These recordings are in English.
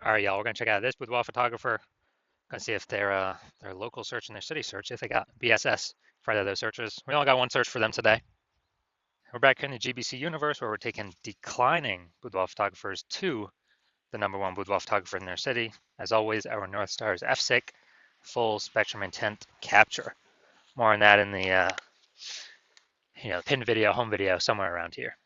All right, y'all, we're gonna check out this boudoir photographer. Gonna see if their local search and their city search, if they got BSS for either of those searches. We only got one search for them today. We're back in the GBC universe where we're taking declining boudoir photographers to the #1 boudoir photographer in their city. As always, our North Star is FSIC, full spectrum intent capture. More on that in the pinned video, home video, somewhere around here.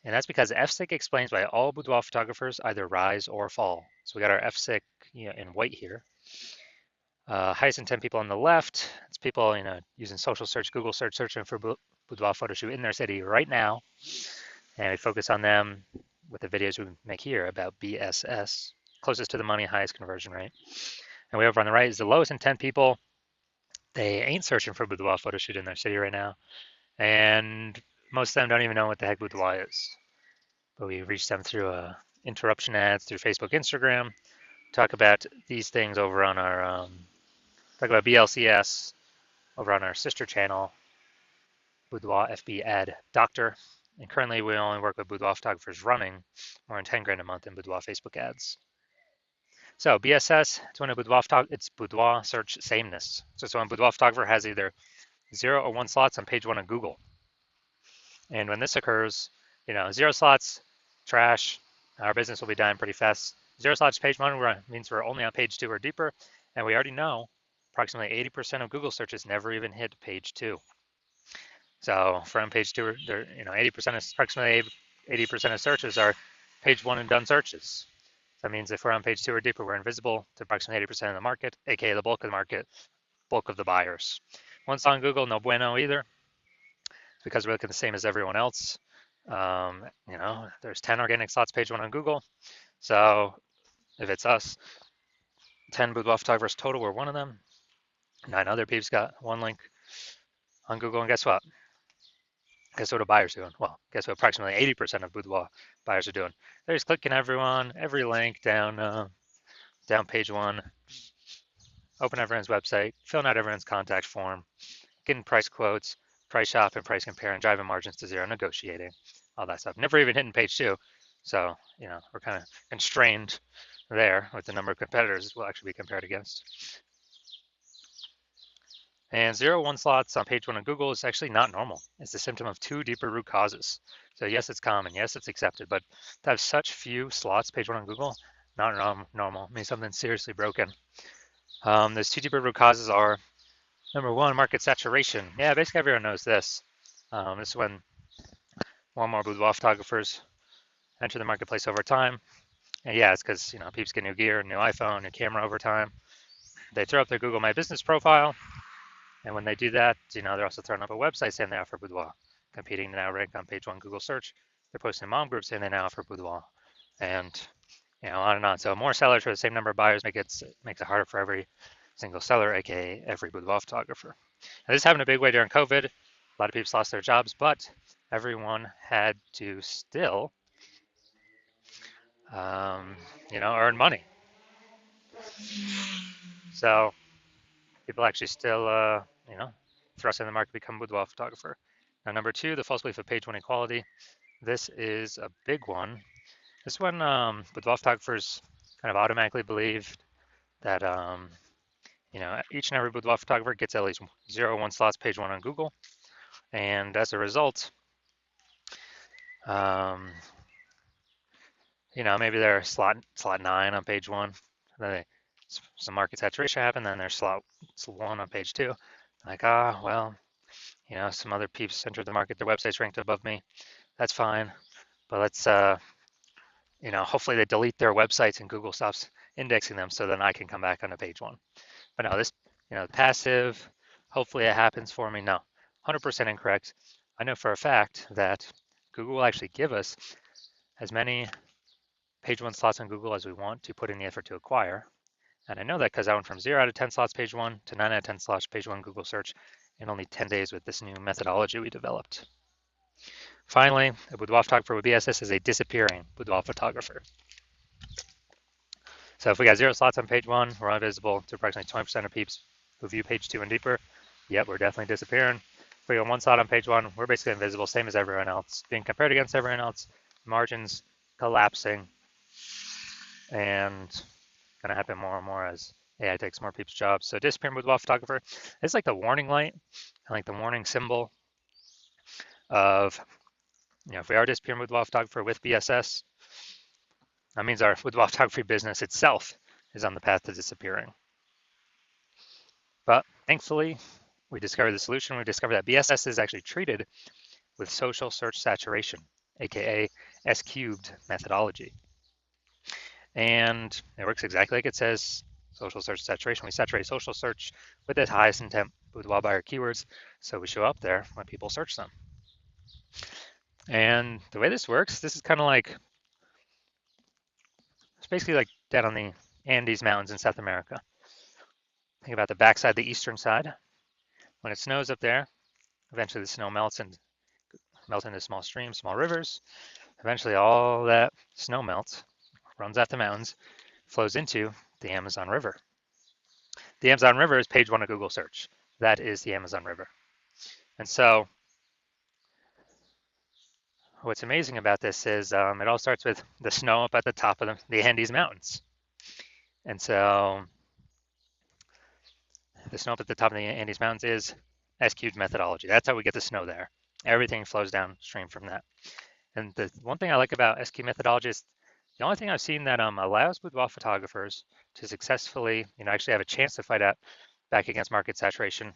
And that's because FSIC explains why all boudoir photographers either rise or fall. So we got our FSIC in white here. Highest intent people on the left, it's people using social search, Google search, searching for boudoir photo shoot in their city right now. And we focus on them with the videos we make here about BSS, closest to the money, highest conversion rate. And way over on the right is the lowest intent people. They ain't searching for boudoir photo shoot in their city right now. And most of them don't even know what the heck boudoir is. But we reach them through interruption ads, through Facebook, Instagram, talk about these things over on our talk about BLCS over on our sister channel, Boudoir FB Ad Doctor. And currently we only work with boudoir photographers running more than 10 grand a month in boudoir Facebook ads. So BSS, it's boudoir search sameness. So when a boudoir photographer has either 0 or 1 slots on page 1 of Google. And when this occurs, 0 slots, trash, our business will be dying pretty fast. 0 slots page 1 means we're only on page 2 or deeper, and we already know approximately 80% of Google searches never even hit page 2. So from page 2, 80% of approximately 80% of searches are page 1 and done searches. That means if we're on page 2 or deeper, we're invisible to approximately 80% of the market, aka the bulk of the market, bulk of the buyers. Once on Google, no bueno either, because we're looking the same as everyone else. There's 10 organic slots page 1 on Google. So if it's us, 10 boudoir photographers total, we're one of them. 9 other peeps got 1 link on Google, and guess what? Guess what a buyer's doing? Well, guess what approximately 80% of boudoir buyers are doing? They're just clicking every link down page 1, open everyone's website, filling out everyone's contact form, getting price quotes, price shop and price compare, and driving margins to 0, negotiating, all that stuff. Never even hitting page 2. So, we're kind of constrained there with the number of competitors we'll actually be compared against. And 0, 1 slots on page 1 of Google is actually not normal. It's a symptom of 2 deeper root causes. So yes, it's common. Yes, it's accepted. But to have such few slots page 1 on Google, not normal. It means something's seriously broken. Those 2 deeper root causes are, number 1, market saturation. Yeah, basically everyone knows this. This is when more and more boudoir photographers enter the marketplace over time. And yeah, it's because peeps get new gear, new iPhone, new camera over time. They throw up their Google My Business profile, and when they do that, they're also throwing up a website saying they offer boudoir, competing to now rank on page 1 Google search. They're posting mom groups saying they now offer boudoir, and on and on. So more sellers for the same number of buyers makes it harder for every single seller, aka every boudoir photographer. Now, this happened a big way during COVID. A lot of people lost their jobs, but everyone had to still, earn money. So people actually still, thrust in the market to become a boudoir photographer. Now, number 2, the false belief of page 1 equality. This is a big one. This one, boudoir photographers kind of automatically believe that, each and every boudoir photographer gets at least 0, 1 slots page 1 on Google. And as a result, maybe they're slot 9 on page 1. Then some market saturation happened, then there's slot 1 on page 2. Like, some other peeps entered the market, their website's ranked above me. That's fine. But let's, hopefully they delete their websites and Google stops indexing them so then I can come back onto page 1. But no, this, passive, hopefully it happens for me. No, 100% incorrect. I know for a fact that Google will actually give us as many page 1 slots on Google as we want to put in the effort to acquire. And I know that because I went from 0 out of 10 slots page 1 to 9 out of 10 slots page 1 Google search in only 10 days with this new methodology we developed. Finally, a boudoir photographer with BSS is a disappearing boudoir photographer. So if we got 0 slots on page 1, we're invisible to approximately 20% of peeps who view page 2 and deeper. Yep, we're definitely disappearing. If we got 1 slot on page 1, we're basically invisible, same as everyone else. Being compared against everyone else, margins collapsing. and going to happen more and more as AI takes more people's jobs. So disappearing boudoir photographer, it's like the warning light, like the warning symbol of, if we are disappearing boudoir photographer with BSS, that means our boudoir photography business itself is on the path to disappearing. But thankfully, we discovered the solution. We discovered that BSS is actually treated with social search saturation, aka S cubed methodology. And it works exactly like it says, social search saturation. We saturate social search with the highest intent boudoir buyer keywords, so we show up there when people search them. And the way this works, this is kind of like, it's basically like down on the Andes Mountains in South America. Think about the backside, the eastern side. When it snows up there, eventually the snow melts and melts into small streams, small rivers. Eventually all that snow melts, runs off the mountains, flows into the Amazon River. The Amazon River is page 1 of Google search. That is the Amazon River. And so what's amazing about this is it all starts with the snow up at the top of the Andes Mountains. And so the snow up at the top of the Andes Mountains is S-cubed methodology. That's how we get the snow there. Everything flows downstream from that. And the one thing I like about S-cubed methodology is the only thing I've seen that allows boudoir photographers to successfully, actually have a chance to fight out back against market saturation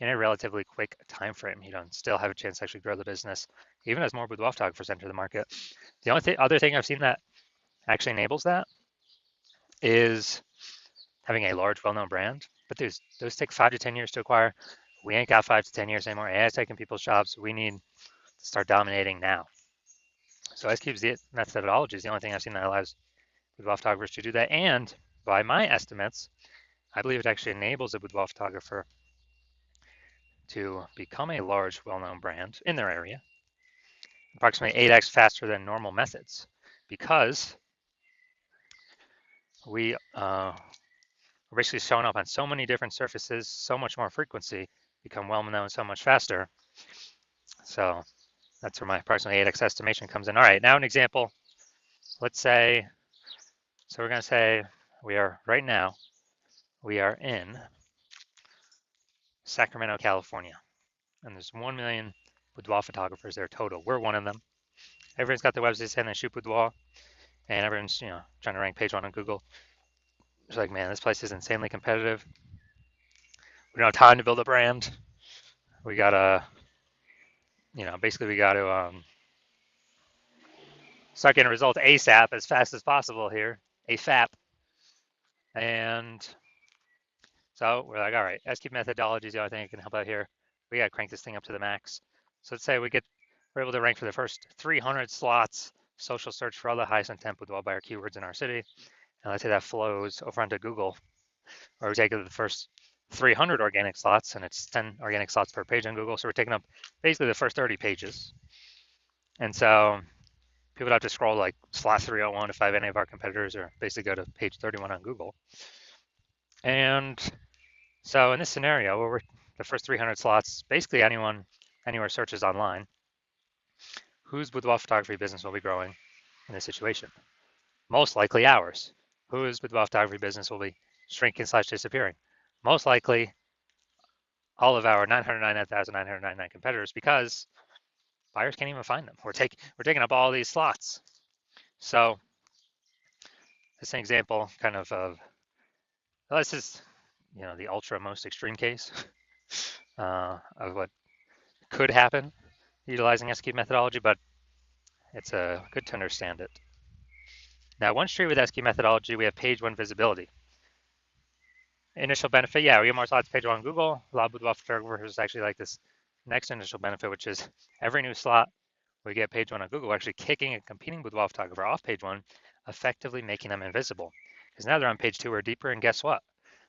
in a relatively quick time frame. Still have a chance to actually grow the business, even as more boudoir photographers enter the market. The only other thing I've seen that actually enables that is having a large, well-known brand. But those take 5 to 10 years to acquire. We ain't got 5 to 10 years anymore. AI is taking people's jobs. We need to start dominating now. So S-Cube's methodology is the only thing I've seen that allows boudoir photographers to do that. And by my estimates, I believe it actually enables a boudoir photographer to become a large, well-known brand in their area, approximately 8x faster than normal methods, because we're basically showing up on so many different surfaces, so much more frequency, become well-known so much faster. So that's where my approximately 8x estimation comes in. All right, now an example. Let's say, so we're going to say right now, we are in Sacramento, California, and there's 1 million boudoir photographers there total. We're one of them. Everyone's got their websites saying they shoot boudoir, and everyone's trying to rank page 1 on Google. It's like, man, this place is insanely competitive. We don't have time to build a brand. We gotta, basically we gotta start getting results ASAP, as fast as possible here, AFAP. And so we're like, all right, S-cube methodology is the only thing that can help out here. We gotta crank this thing up to the max. So let's say we're able to rank for the first 300 slots, social search for all the highest intent boudoir buyer keywords in our city. And let's say that flows over onto Google, or we take the first 300 organic slots, and it's 10 organic slots per page on Google. So we're taking up basically the first 30 pages. And so people don't have to scroll like slot 301 to find any of our competitors, or basically go to page 31 on Google. And so in this scenario, where we're the first 300 slots, basically anywhere searches online, whose boudoir photography business will be growing in this situation? Most likely ours. Whose boudoir photography business will be shrinking / disappearing? Most likely all of our 999,999 competitors, because buyers can't even find them. We're taking up all these slots. So this is an example kind of this is the ultra most extreme case of what could happen utilizing S-cube methodology, but it's good to understand it. Now, one street with S-cube methodology, we have page 1 visibility. Initial benefit, yeah, we get more slots page 1 on Google. A lot of boudoir photographers actually like this next initial benefit, which is every new slot we get page 1 on Google, actually kicking a competing boudoir photographer off page 1, effectively making them invisible. Because now they're on page 2 or deeper, and guess what?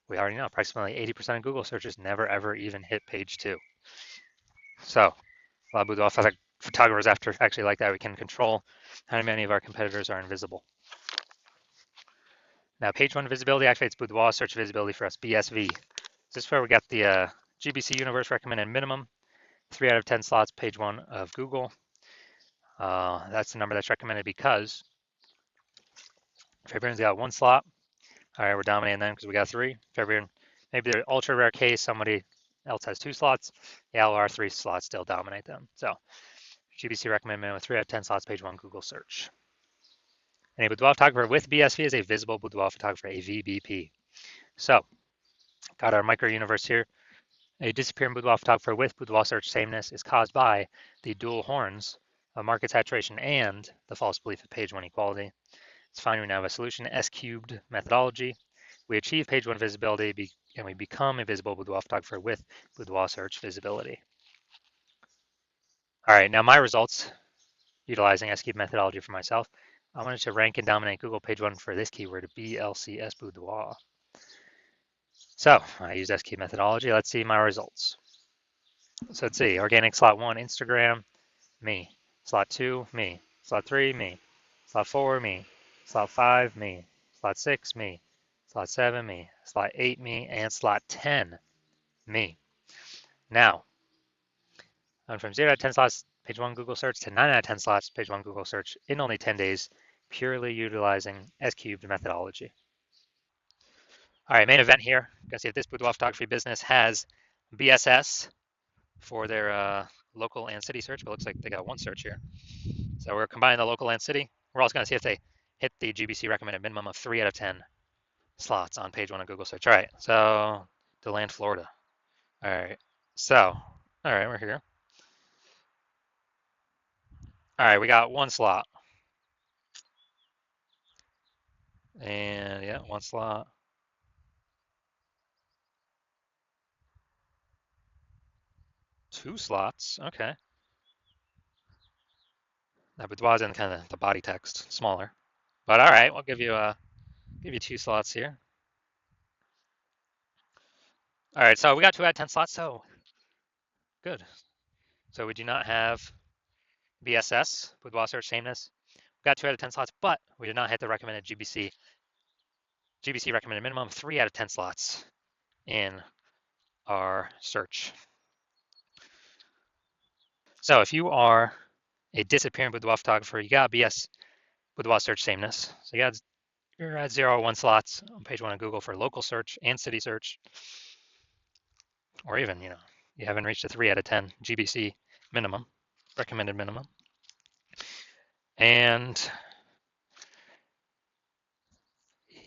We already know approximately 80% of Google searches never ever even hit page 2. So a lot of boudoir photographers actually like that. We can control how many of our competitors are invisible. Now, page 1 visibility activates boudoir search visibility for us, BSV. This is where we got the GBC Universe recommended minimum, 3 out of 10 slots, page 1 of Google. That's the number that's recommended because Fabrion's got one slot. All right, we're dominating them because we got three. Fabrion, maybe they're ultra rare case, somebody else has two slots. Yeah, our three slots still dominate them. So GBC recommended minimum 3 out of 10 slots, page one, Google search. And a boudoir photographer with BSV is a visible boudoir photographer, a VBP. So got our micro universe here. A disappearing boudoir photographer with boudoir search sameness is caused by the dual horns of market saturation and the false belief of page one equality. It's fine, we now have a solution, S cubed methodology. We achieve page one visibility and we become a visible boudoir photographer with boudoir search visibility. All right, now my results utilizing S cubed methodology for myself. I wanted to rank and dominate Google page one for this keyword, BLCS boudoir. So I used S cubed methodology. Let's see my results. So let's see, organic slot one, Instagram, me. Slot two, me. Slot three, me. Slot four, me. Slot five, me. Slot six, me. Slot seven, me. Slot eight, me. And slot 10, me. Now, I went from 0 out of 10 slots, page one Google search, to 9 out of 10 slots, page one Google search in only 10 days, purely utilizing S cubed methodology. All right, main event here. You can see if this boudoir photography business has BSS for their local and city search, but it looks like they got one search here. So we're combining the local and city. We're also going to see if they hit the GBC recommended minimum of 3 out of 10 slots on page one of Google search. All right, so DeLand, Florida. All right, so, all right, we're here. All right, we got one slot. And yeah, one slot. Two slots, okay. That boudoir's in kind of the body text, smaller. But all right, we'll give you two slots here. All right, so we got 2 out of 10 slots, so good. So we do not have BSS, boudoir search sameness. We got 2 out of 10 slots, but we did not hit the recommended GBC recommended minimum 3 out of 10 slots in our search. So if you are a disappearing boudoir photographer, you got BS boudoir search sameness. So you're at 0 or 1 slots on page one of Google for local search and city search, or even, you haven't reached a 3 out of 10 GBC minimum, recommended minimum. And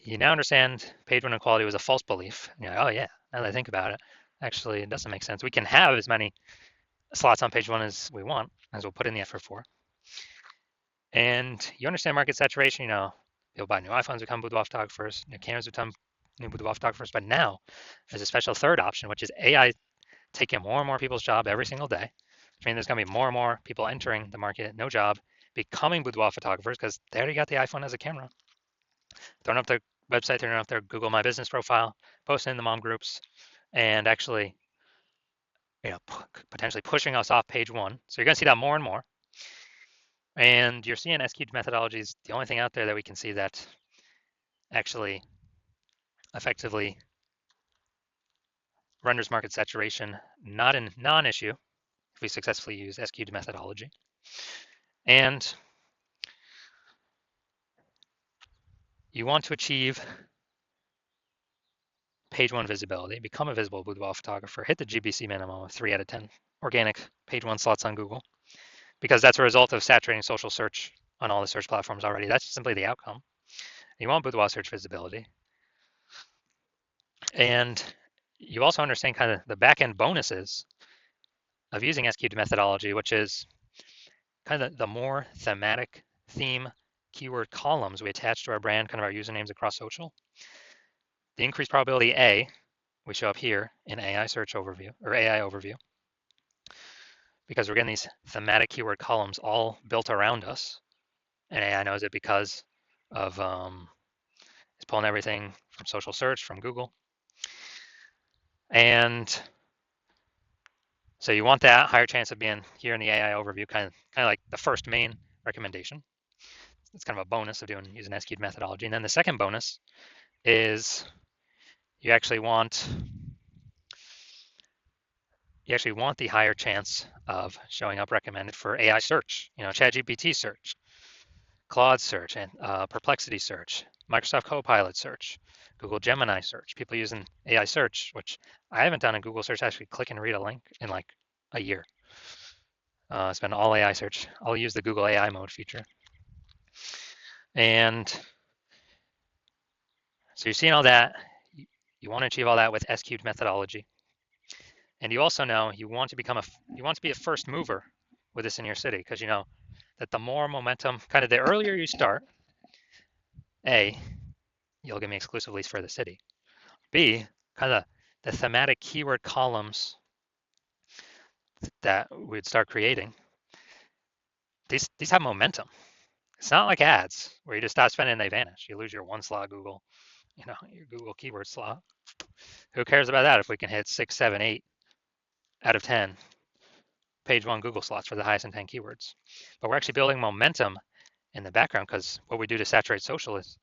you now understand page one equality was a false belief. You're like, oh yeah, now that I think about it, actually it doesn't make sense. We can have as many slots on page one as we want, as we'll put in the effort for. And you understand market saturation, people buy new iPhones become boudoir photographers, new cameras become new boudoir photographers, but now there's a special third option, which is AI taking more and more people's job every single day. Which means there's gonna be more and more people entering the market, no job, becoming boudoir photographers because they already got the iPhone as a camera. Throwing up their website, throwing up their Google My Business profile, posting in the mom groups, and actually, potentially pushing us off page one. So you're gonna see that more and more. And you're seeing S-cubed methodology is the only thing out there that we can see that actually effectively renders market saturation not a non-issue if we successfully use S-cubed methodology. And you want to achieve page one visibility, become a visible boudoir photographer, hit the GBC minimum of 3 out of 10 organic page one slots on Google, because that's a result of saturating social search on all the search platforms already. That's simply the outcome. You want boudoir search visibility. And you also understand kind of the back-end bonuses of using S-cubed methodology, which is kind of the more thematic theme keyword columns we attach to our brand, kind of our usernames across social. The increased probability A, we show up here in AI search overview or AI overview, because we're getting these thematic keyword columns all built around us. And AI knows it because of it's pulling everything from social search, from Google. And so you want that higher chance of being here in the AI overview, kind of like the first main recommendation. It's kind of a bonus of using S-cubed methodology. And then the second bonus is you actually want the higher chance of showing up recommended for AI search, ChatGPT search. Claude search and Perplexity search, Microsoft Copilot search, Google Gemini search, people using AI search, which I haven't done in Google search, actually click and read a link in like a year. It's been all AI search. I'll use the Google AI mode feature. And so you're seeing all that. You want to achieve all that with S-cubed methodology. And you also know you want to be a first mover with this in your city, because you know that the more momentum, kind of the earlier you start, A, you'll give me exclusive leads for the city. B, kind of the thematic keyword columns that we'd start creating, these have momentum. It's not like ads where you just stop spending and they vanish. You lose your one slot Google, your Google keyword slot. Who cares about that if we can hit 6, 7, 8 out of 10 page one Google slots for the highest intent keywords? But we're actually building momentum in the background, because what we do to saturate social is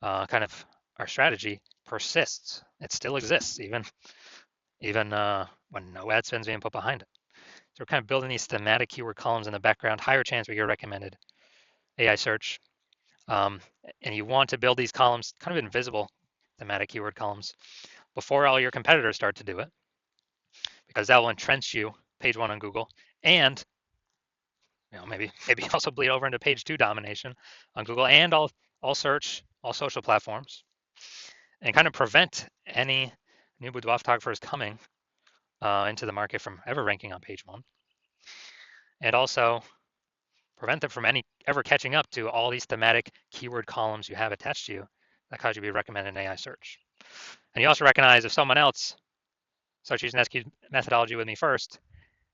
kind of our strategy persists. It still exists even when no ad spend's being put behind it. So we're kind of building these thematic keyword columns in the background, higher chance we get recommended AI search. And you want to build these columns, kind of invisible thematic keyword columns, before all your competitors start to do it, because that will entrench you page one on Google, and maybe also bleed over into page two domination on Google and all search, all social platforms, and kind of prevent any new boudoir photographers coming into the market from ever ranking on page one, and also prevent them from ever catching up to all these thematic keyword columns you have attached to you that cause you to be recommended in AI search. And you also recognize if someone else starts using SQ methodology with me first,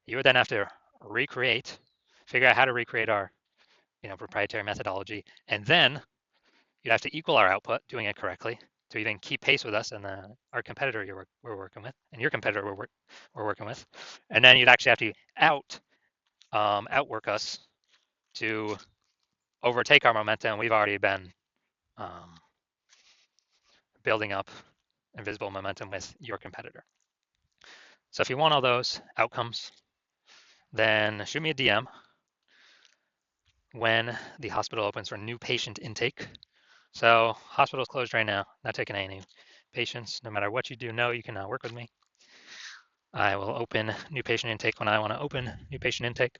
you would then have to figure out how to recreate our proprietary methodology, and then you'd have to equal our output doing it correctly to even keep pace with us and our competitor we're working with, and your competitor we're working with, and then you'd actually have to outwork us to overtake our momentum. We've already been building up invisible momentum with your competitor. So if you want all those outcomes, then shoot me a DM when the hospital opens for new patient intake. So hospital's closed right now, not taking any patients. No matter what you do, you can work with me. I will open new patient intake when I want to open new patient intake.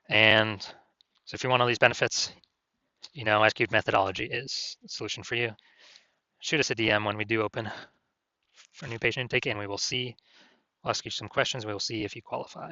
And so if you want all these benefits, SQ methodology is the solution for you. Shoot us a DM when we do open for new patient intake, and we will see. I'll ask you some questions. We will see if you qualify.